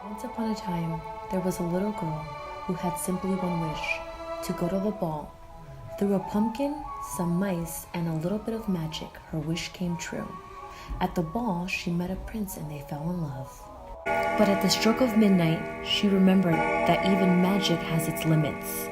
Once upon a time, there was a little girl who had simply one wish: to go to the ball. Through a pumpkin, some mice, and a little bit of magic, her wish came true. At the ball, she met a prince and they fell in love. But at the stroke of midnight, she remembered that even magic has its limits.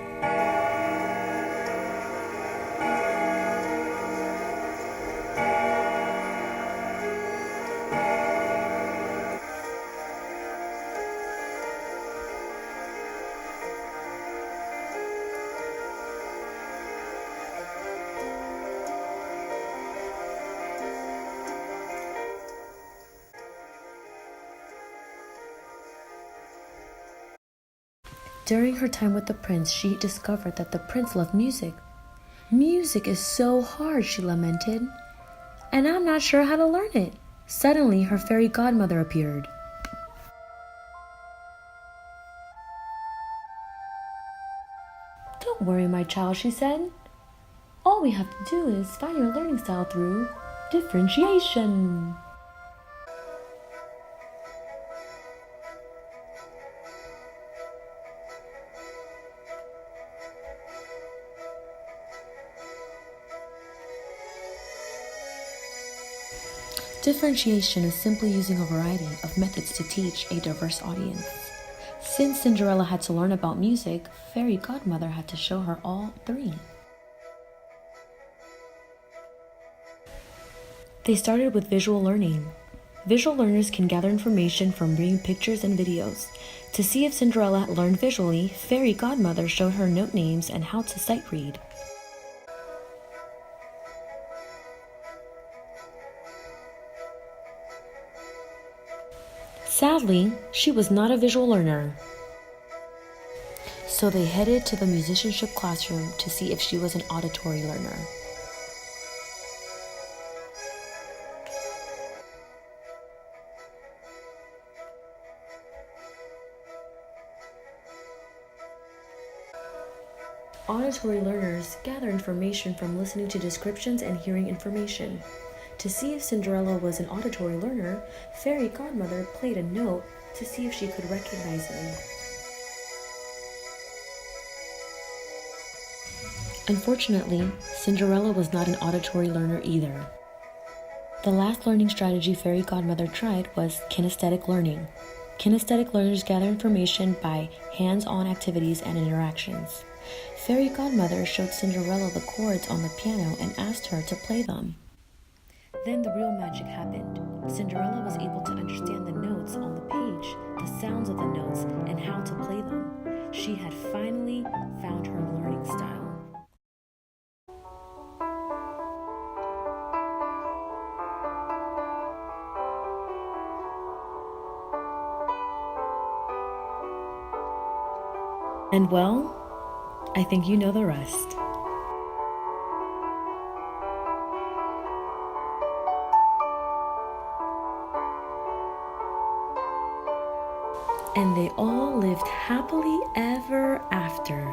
During her time with the prince, she discovered that the prince loved music. Music is so hard, she lamented, and I'm not sure how to learn it. Suddenly, her fairy godmother appeared. Don't worry, my child, she said. All we have to do is find your learning style through differentiation. Differentiation is simply using a variety of methods to teach a diverse audience. Since Cinderella had to learn about music, Fairy Godmother had to show her all three. They started with visual learning. Visual learners can gather information from reading pictures and videos. To see if Cinderella learned visually, Fairy Godmother showed her note names and how to sight read. Sadly, she was not a visual learner. So they headed to the musicianship classroom to see if she was an auditory learner. Auditory learners gather information from listening to descriptions and hearing information. To see if Cinderella was an auditory learner, Fairy Godmother played a note to see if she could recognize him. Unfortunately, Cinderella was not an auditory learner either. The last learning strategy Fairy Godmother tried was kinesthetic learning. Kinesthetic learners gather information by hands-on activities and interactions. Fairy Godmother showed Cinderella the chords on the piano and asked her to play them. Then the real magic happened. Cinderella was able to understand the notes on the page, the sounds of the notes, and how to play them. She had finally found her learning style. And well, I think you know the rest. And they all lived happily ever after.